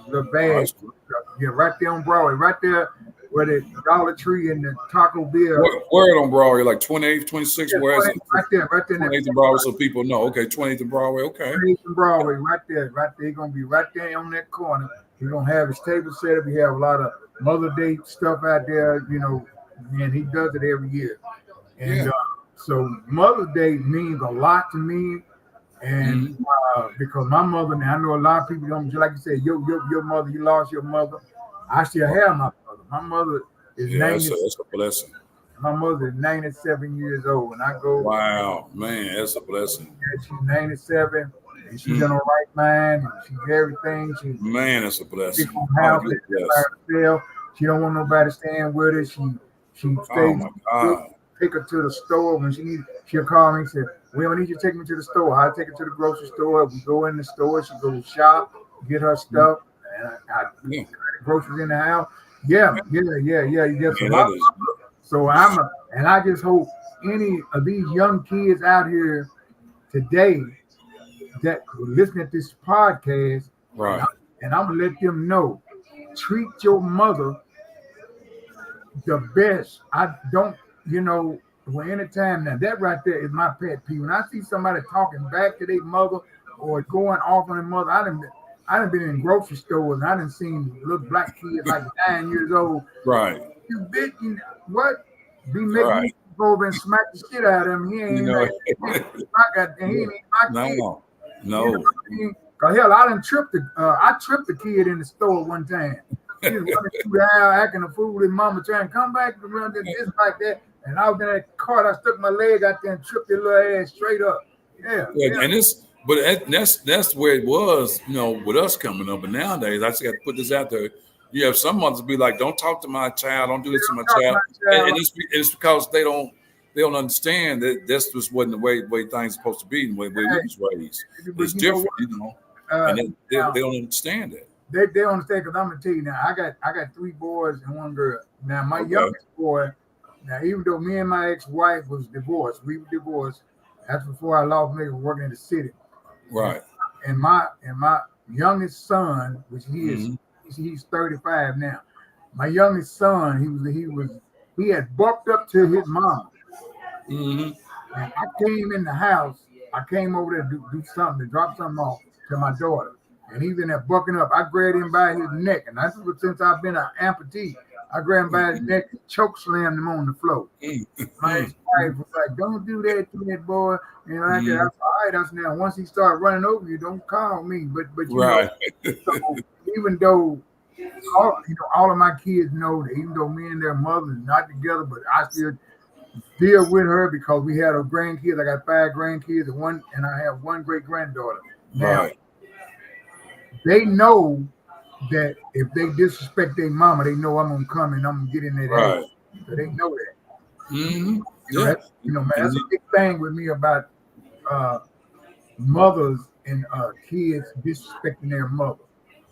Speaker 4: little
Speaker 3: Oh,
Speaker 4: bags.
Speaker 3: that's cool.
Speaker 4: Yeah, right there on Broadway, right there where the Dollar Tree and the Taco Bell.
Speaker 3: Where on Broadway? Like 28th, 26th?
Speaker 4: Yeah,
Speaker 3: Where is it?
Speaker 4: right there, right there.
Speaker 3: 28th and Broadway, so people know. Okay, 28th and Broadway. Okay.
Speaker 4: 28th and Broadway, right there. He's gonna be right there on that corner. He's gonna have his table set up. He have a lot of Mother's Day stuff out there, you know, and he does it every year. And so Mother's Day means a lot to me. And because my mother, now I know a lot of people don't, just like you said, your mother, you lost your mother. I still have my mother. My mother is 90.
Speaker 3: That's a blessing.
Speaker 4: My mother is 97 years old. And I go,
Speaker 3: Wow, man, that's a blessing.
Speaker 4: she's 97 and she's in her right mind and she's everything.
Speaker 3: Man, that's a blessing.
Speaker 4: House by herself. She don't want nobody staying with her. She stays.
Speaker 3: Oh my God.
Speaker 4: Take her to the store when she'll call me and say, "We don't need you to take me to the store." I take her to the grocery store. We go in the store. She goes shop, get her stuff, and I the groceries in the house. Yeah. So I just hope any of these young kids out here today that listening to this podcast,
Speaker 3: right?
Speaker 4: And I'm gonna let them know, treat your mother the best. I don't. You know, well, anytime now that right there is my pet peeve. When I see somebody talking back to their mother or going off on their mother, I done been in grocery stores and I done seen little black kids like 9 years old.
Speaker 3: Right.
Speaker 4: You bitch, what? Be making me go over and smack the shit out of him. He ain't my kid.
Speaker 3: No.
Speaker 4: You know what I mean? Cause hell, I tripped the kid in the store one time. He was running through the house acting a fool. His mama trying to come back around this like that. And I was in that cart. I stuck my leg out there and tripped his little ass straight up. Yeah.
Speaker 3: And that's where it was, you know, with us coming up. But nowadays, I just got to put this out there. You have some mothers be like, "Don't talk to my child. Don't do this to my child." And it's because they don't understand that this just wasn't the way things are supposed to be and the way we was raised. It's different, you know. And they don't understand that.
Speaker 4: They don't understand because I'm gonna tell you now. I got 3 boys and 1 girl. Now my youngest boy. Now, even though me and my ex-wife was divorced, we were divorced. That's before I lost me working in the city.
Speaker 3: Right.
Speaker 4: And my youngest son, which he's 35 now. My youngest son, he had bucked up to his mom. And I came in the house. I came over there to do something, to drop something off to my daughter. And he's in there bucking up. I grabbed him by his neck. And that's what, since I've been an amputee, I grabbed him by his neck and choke slammed him on the floor. My ex-wife was like, "Don't do that to that boy." And like that. All right, I said, now once he started running over you, don't call me. But you know, so even though all of my kids know that, even though me and their mother are not together, but I still deal with her because we had a grandkids. I got 5 grandkids and I have 1 great granddaughter. Now they know that if they disrespect their mama, they know I'm gonna come and I'm gonna get in their ass. So they know that. Man, that's a big thing with me about mothers and kids disrespecting their mother.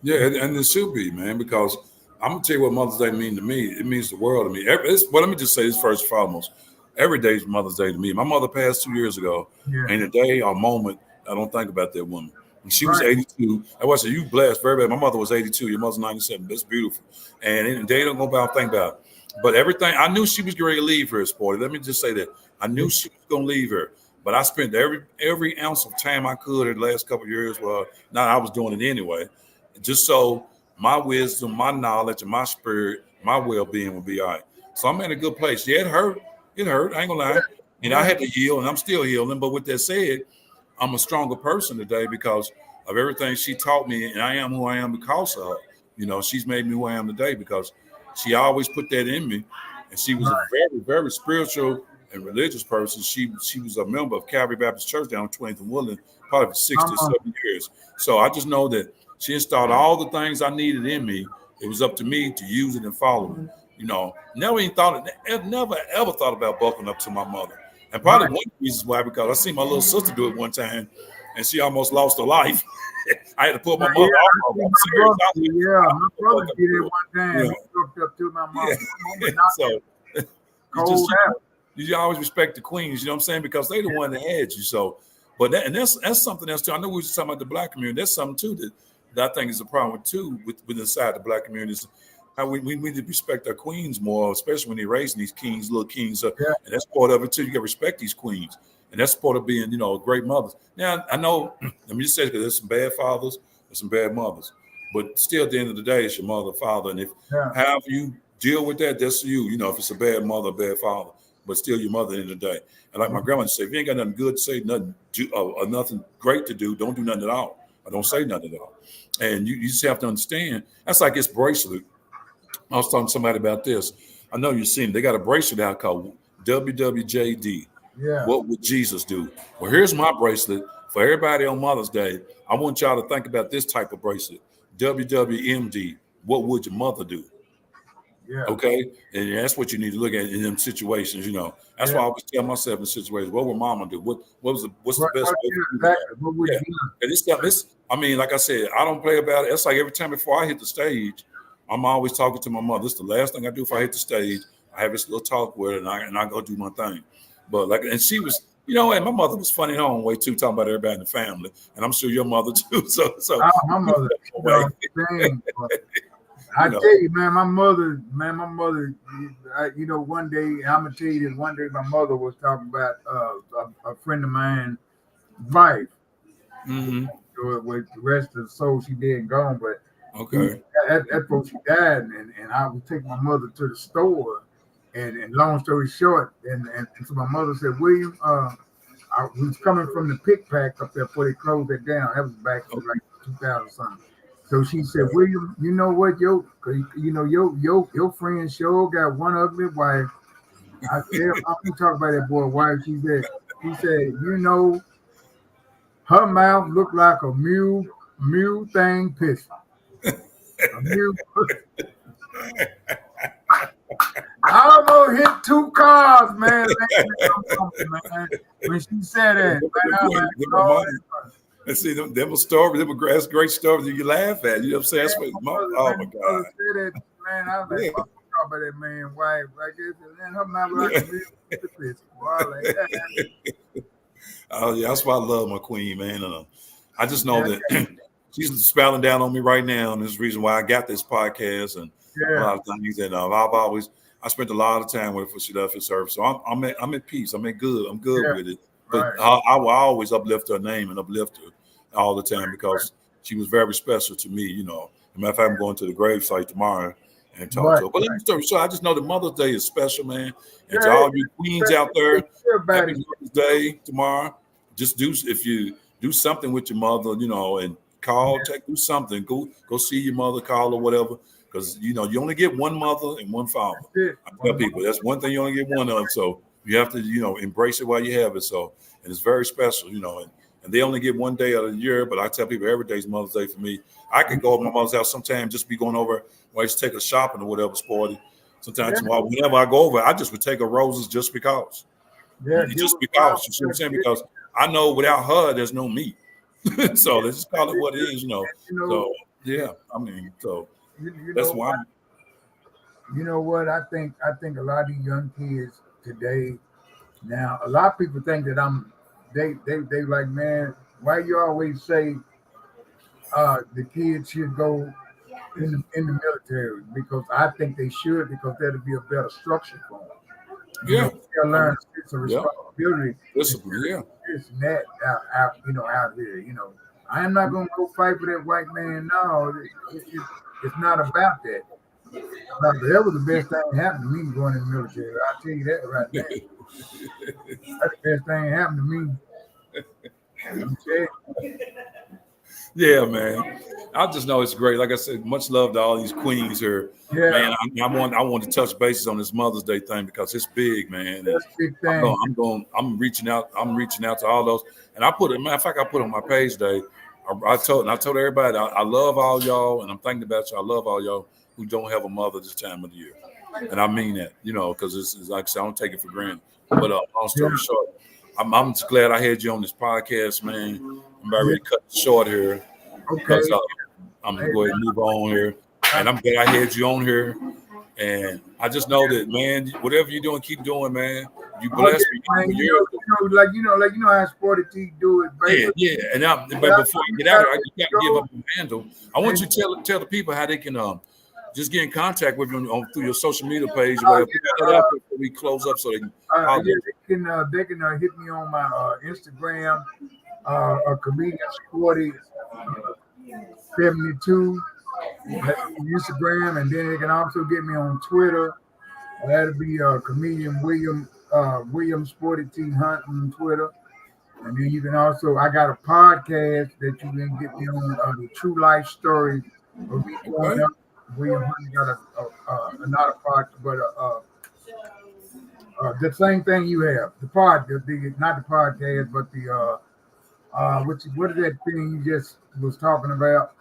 Speaker 3: Yeah, and it should be, man, because I'm gonna tell you what Mother's Day mean to me. It means the world to me. Let me just say this first and foremost. Every day is Mother's Day to me. My mother passed 2 years ago, and a day or moment I don't think about that woman. When she was 82, I was saying, you blessed very bad. My mother was 82. Your mother's 97. That's beautiful. And they don't go about think about it. But everything, I knew she was ready to leave her, Sporty. Let me just say that. I knew she was going to leave her. But I spent every ounce of time I could in the last couple of years. Well, now I was doing it anyway. Just so my wisdom, my knowledge, and my spirit, my well-being would be all right. So I'm in a good place. Yeah, it hurt. I ain't going to lie. And I had to heal, and I'm still healing. But with that said, I'm a stronger person today because of everything she taught me, and I am who I am because of her. You know, she's made me who I am today because she always put that in me, and she was a very, very spiritual and religious person. She was a member of Calvary Baptist Church down on 20th and Woodland, probably for 60 or 70 years. So I just know that she installed all the things I needed in me. It was up to me to use it and follow it. You know, never ever thought about buckling up to my mother. And probably one reason why, because I seen my little sister do it one time, and she almost lost her life. I had to pull my mother off. I'm serious.
Speaker 4: My brother did it one time.
Speaker 3: Yeah.
Speaker 4: He looked up to my mom.
Speaker 3: So you always respect the queens, you know what I'm saying? Because they the one that had you. So, but that's something else too. I know we were talking about the black community. That's something too that I think is a problem with inside the black community. Is how we need to respect our queens more, especially when they're raising these kings, little kings. And that's part of it too. You got to respect these queens. And that's part of being, great mothers. Now, I know, let me just say, because there's some bad fathers, there's some bad mothers. But still, at the end of the day, it's your mother, father. And if however you deal with that, that's you. You know, if it's a bad mother, bad father, but still your mother at the end of the day. And like my grandma said, if you ain't got nothing good to say, nothing great to do, don't do nothing at all. Or don't say nothing at all. And you just have to understand, that's like this bracelet. I was talking to somebody about this. I know you've seen it. They got a bracelet out called WWJD.
Speaker 4: Yeah.
Speaker 3: What would Jesus do? Well, here's my bracelet for everybody on Mother's Day. I want y'all to think about this type of bracelet. WWMD. What would your mother do?
Speaker 4: Yeah.
Speaker 3: Okay. And that's what you need to look at in them situations. That's why I always tell myself in situations, what would mama do? What's the best way to do that?
Speaker 4: What would you do?
Speaker 3: And I mean, like I said, I don't play about it. It's like every time before I hit the stage, I'm always talking to my mother. This is the last thing I do if I hit the stage. I have this little talk with her and I go do my thing. But and she was, and my mother was funny in her own way too, talking about everybody in the family, and I'm sure your mother too. So
Speaker 4: my mother, I tell you, man, my mother. One day I'm gonna tell you this. One day my mother was talking about a friend of mine, wife.
Speaker 3: Mm-hmm.
Speaker 4: With the rest of the soul, she dead and gone, but that's before she died, and I would take my mother to the store. And long story short, and so my mother said, William, I was coming from the pick pack up there before they closed it down. That was back in like 2000 something. So she said, William, you know what, your friend sure got one ugly wife. I said, I'm gonna talk about that boy wife. She said, her mouth looked like a mule thing pissing. A mule. I almost hit 2 cars, man. When she said that, man, I was like,
Speaker 3: and see, them stories, that's great stories that you laugh at. You know what I'm saying? That's what, oh my God.
Speaker 4: Said that, man, I was like, talk about that man wife like this, and then her mouth like a mule thing.
Speaker 3: Oh yeah, that's why I love my queen, man. I just know that she's smiling down on me right now, and this is the reason why I got this podcast and a lot of things. And I spent a lot of time with her before she left his service, so I'm at peace. I'm good with it. But I will always uplift her name and uplift her all the time because she was very special to me. As a matter of fact, I'm going to the gravesite tomorrow and talk to her. But let me start. So I just know that Mother's Day is special, man. And to all you queens out there, happy Mother's Day tomorrow. Just if you do something with your mother, and do something. Go see your mother, call or whatever. Because you only get one mother and one father. I tell people that's one thing you only get one of. So you have to, embrace it while you have it. So, and it's very special, and they only get one day out of the year. But I tell people every day is Mother's Day for me. I can go to my mother's house sometimes, just be going over, I used to take her shopping or whatever, sporty. Sometimes whenever I go over, I just would take her roses just because. Just because, you see what I'm saying? Because I know without her, there's no me. So let's just call it what it is, So yeah, I mean, so that's why.
Speaker 4: You know what? I think a lot of these young kids today, now a lot of people think that they like, man, why you always say the kids should go in the military? Because I think they should, because that'll be a better structure for them. They'll learn a sense of responsibility.
Speaker 3: Discipline,
Speaker 4: This and that out here. I am not gonna go fight for that white man. No, it's not about that. But that was the best thing that happened to me going in the military. I'll tell you that right now. That's the best thing that happened to me. Okay.
Speaker 3: Yeah, man. I just know it's great. Like I said, much love to all these queens here.
Speaker 4: Yeah,
Speaker 3: Man, I want to touch bases on this Mother's Day thing because it's big, man. And
Speaker 4: that's a big thing.
Speaker 3: I'm reaching out to all those. And I put it, matter of fact, I put on my page today. I told everybody I love all y'all, and I'm thinking about you. I love all y'all who don't have a mother this time of the year, and I mean that, because it's like I said, I don't take it for granted. But long story short, I'm just glad I had you on this podcast, man. I'm about ready to cut it short here because
Speaker 4: Okay.
Speaker 3: I'm gonna go ahead and move on here, and I'm glad I had you on here. And I just know that, man, whatever you're doing, keep doing, man. You bless me.
Speaker 4: Man, like how Sporty T do it, baby.
Speaker 3: Yeah. And but before I get out of here, I just got to give up the handle. I want you to tell the people how they can just get in contact with you through your social media page or whatever. Put that out before we close up so they can.
Speaker 4: They can hit me on my Instagram, comedian Sporty 72. Instagram, and then they can also get me on Twitter. That'll be comedian William Sporty T Hunt on Twitter. And then you can also, I got a podcast that you can get me on, the True Life Story of me growing up. William Hunt got another podcast, but the same thing you have. Not the podcast, but the what is that thing you just was talking about?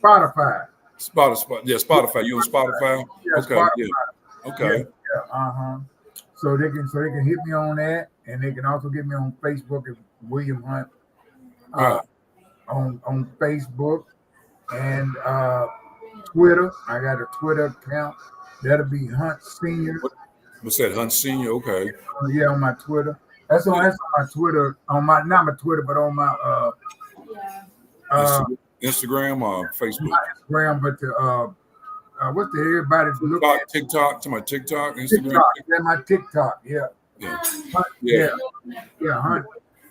Speaker 4: Spotify.
Speaker 3: Spotify. You on Spotify?
Speaker 4: Yeah,
Speaker 3: okay.
Speaker 4: Spotify.
Speaker 3: Yeah. Okay.
Speaker 4: Yeah. So they can hit me on that, and they can also get me on Facebook at William Hunt. On Facebook and Twitter. I got a Twitter account. That'll be Hunt Senior.
Speaker 3: What's that? Hunt Senior. Okay.
Speaker 4: Yeah, on my Twitter. That's on my Twitter. Not my Twitter, but on my
Speaker 3: Instagram or Facebook.
Speaker 4: Not Instagram, but the what's the everybody's looking at
Speaker 3: TikTok to my TikTok, Instagram.
Speaker 4: TikTok. Yeah, my TikTok. Yeah. Hunt,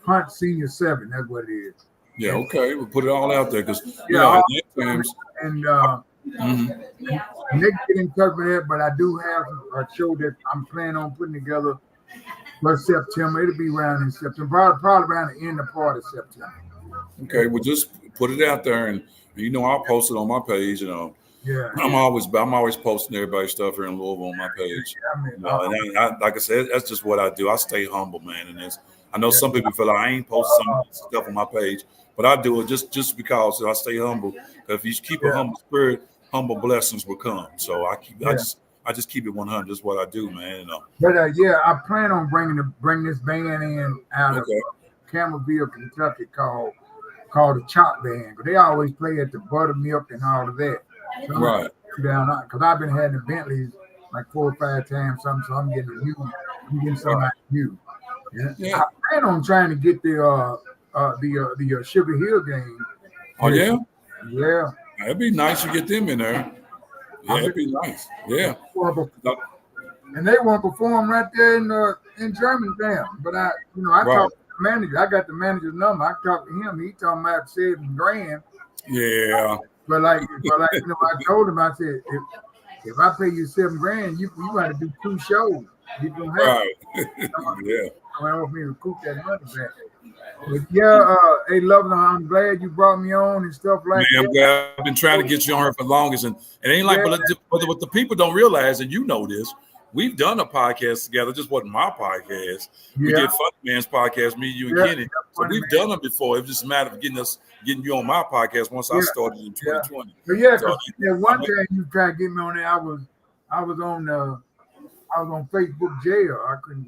Speaker 4: Hunt Senior 7. That's what it is.
Speaker 3: Yeah. Okay. We'll put it all out there because
Speaker 4: and they get in touch with that. But I do have a show that I'm planning on putting together for September. It'll be around in September, probably around the end of part of September.
Speaker 3: Okay. Well, just put it out there, and I'll post it on my page.
Speaker 4: Yeah,
Speaker 3: I'm always posting everybody's stuff here in Louisville on my page. And like I said, that's just what I do. I stay humble, man. And I know some people feel like I ain't posting some stuff on my page, but I do it just because I stay humble. If you keep a humble spirit, humble blessings will come. So I just keep it 100. That's what I do, man.
Speaker 4: But I plan on bring this band in out of Campbellville, Kentucky, called the Chop Band. But they always play at the Buttermilk and all of that. So
Speaker 3: right.
Speaker 4: Down because I've been having Bentleys like 4 or 5 times, something. So I'm getting something new. Yeah. I plan on trying to get the Sugar Hill game.
Speaker 3: Oh yeah.
Speaker 4: Yeah.
Speaker 3: It'd be nice to get them in there. Yeah, it'd be nice. Yeah.
Speaker 4: And they won't perform right there in Germantown. But I talked to the manager. I got the manager's number. I talked to him. He talking about $7,000.
Speaker 3: Yeah.
Speaker 4: But I told him, I said, if I pay you $7,000, you got to do 2 shows. You don't have
Speaker 3: right.
Speaker 4: Yeah. I don't want me to recoup that money back. But hey, Lovely, I'm glad you brought me on and stuff like that.
Speaker 3: I'm glad. I've been trying to get you on here for the longest, and it ain't like, but what the people don't realize, and this, we've done a podcast together. It just wasn't my podcast. We did Funny Man's podcast, me, you, and Kenny. So we've done it before. It was just a matter of getting you on my podcast once I started in 2020.
Speaker 4: But one time you tried to get me on there, I was on Facebook jail. I couldn't.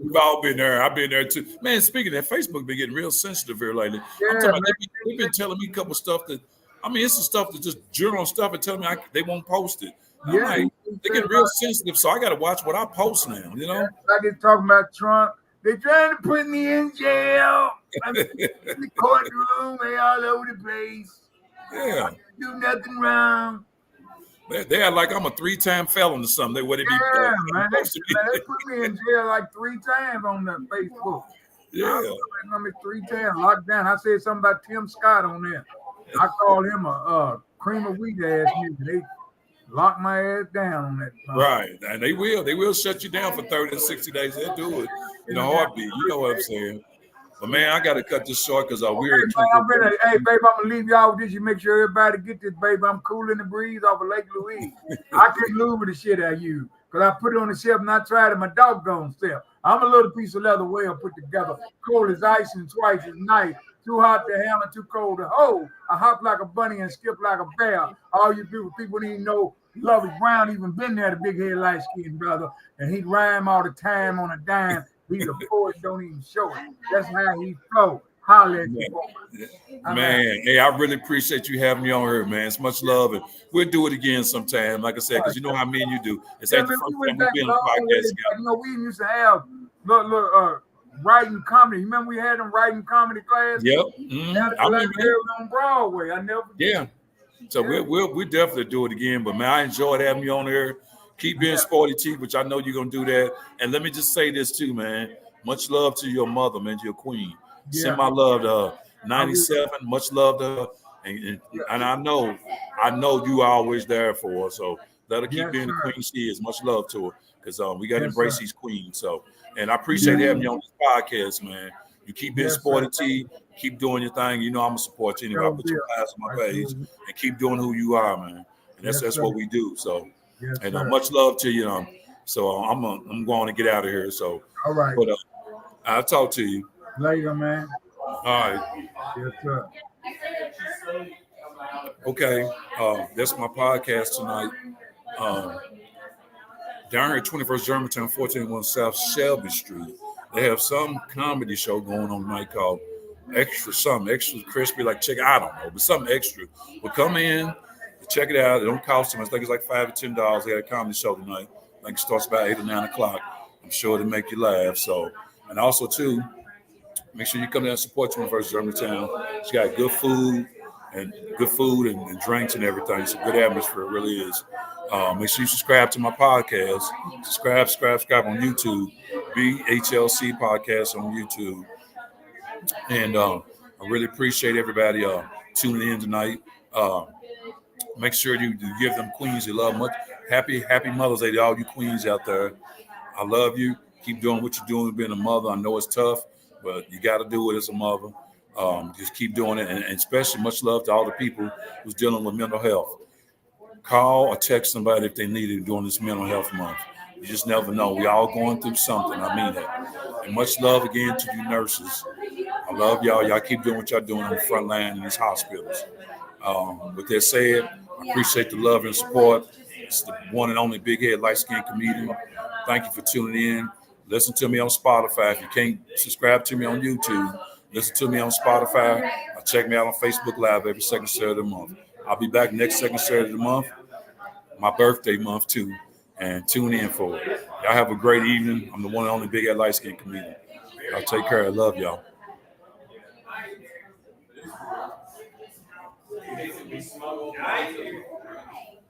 Speaker 3: We've all been there. I've been there too. Man, speaking of that, Facebook been getting real sensitive here lately. I'm talking about they've been telling me a couple stuff that, it's some stuff that just general stuff and telling me they won't post it. I'm like, they get real sensitive, so I got to watch what I post now,
Speaker 4: Like they're talking about Trump. They're trying to put me in jail. I'm in the courtroom. They all over the place.
Speaker 3: Yeah.
Speaker 4: I do nothing wrong.
Speaker 3: They are like I'm a 3-time felon or something. They would
Speaker 4: man. They put me in jail like 3 times on the Facebook.
Speaker 3: Yeah.
Speaker 4: I mean, 3 times locked down. I said something about Tim Scott on there. I called him a cream of wheat ass nigga. lock my ass down on that.
Speaker 3: Right. And they will shut you down for 30 to 60 days. They'll do it in a heartbeat. You know what I'm saying? But man, I gotta cut this short because we're at 24.
Speaker 4: Hey, babe, I'm gonna leave y'all with this. You make sure everybody get this, babe. I'm cooling the breeze off of Lake Louise. I couldn't lose with the shit I use because I put it on the shelf and I tried it my doggone self. I'm a little piece of leather well put together, cold as ice and twice as nice. Too hot to handle, too cold to hold. I hop like a bunny and skip like a bear. All you people need to know, Lovey Brown even been there, the big head light skinned brother, and he'd rhyme all the time on a dime. He's a poet, don't even show it. That's how he flow. Holler at you.
Speaker 3: Man, hey, I really appreciate you having me on here, man. It's much love, and we'll do it again sometime. Like I said, because you know how me and you do. It's ain't the first time we've been on a podcast together.
Speaker 4: You know, we used to have writing comedy. You remember we had them writing comedy class?
Speaker 3: Yep. I remember
Speaker 4: on Broadway. I never forget.
Speaker 3: Yeah. So we'll definitely do it again. But man, I enjoyed having you on here. Keep being sporty, T, which I know you're gonna do that. And let me just say this too, man. Much love to your mother, man, to your queen. Yeah. Send my love to her. 97. Much love to her. And I know you are always there for her. So let her keep being the queen she is. Much love to her. Because we gotta embrace these queens. So and I appreciate having you on this podcast, man. You keep being sporty, T. Keep doing your thing. You know I'm gonna support you anyway. I'll put your class on my page and keep doing who you are, man. And that's what we do. So and much love to you. So I'm going to get out of here. So
Speaker 4: all right.
Speaker 3: But I'll talk to you
Speaker 4: later, man.
Speaker 3: All right.
Speaker 4: Yes, sir.
Speaker 3: Okay. That's my podcast tonight. Down here at 21st Germantown, 1401 South Shelby Street, they have some comedy show going on tonight called Extra Crispy, like chicken. I don't know, but something extra. But come in, check it out. It don't cost too much. I think it's like $5 to $10. They had a comedy show tonight. I think it starts about 8 or 9 o'clock. I'm sure it'll make you laugh. So, and also too, make sure you come down and support 21st Germantown. It's got good food and drinks and everything. It's a good atmosphere. It really is. Make sure you subscribe to my podcast. Subscribe on YouTube. BHLC podcast on YouTube. And I really appreciate everybody tuning in tonight. Make sure you give them queens you love much. Happy Mother's Day to all you queens out there. I love you. Keep doing what you're doing being a mother. I know it's tough, but you got to do it as a mother. Just keep doing it. And especially much love to all the people who's dealing with mental health. Call or text somebody if they need it during this mental health month. You just never know. We all going through something. I mean that. And much love again to you nurses. I love y'all. Y'all keep doing what y'all doing on the front line in these hospitals. With that said, I appreciate the love and support. It's the one and only big head light skinned comedian. Thank you for tuning in. Listen to me on Spotify. If you can't subscribe to me on YouTube, listen to me on Spotify. Check me out on Facebook Live every second Saturday of the month. I'll be back next second Saturday of the month, my birthday month too, and tune in for it. Y'all have a great evening. I'm the one and only big head light skinned comedian. Y'all take care. I love y'all. Smuggled.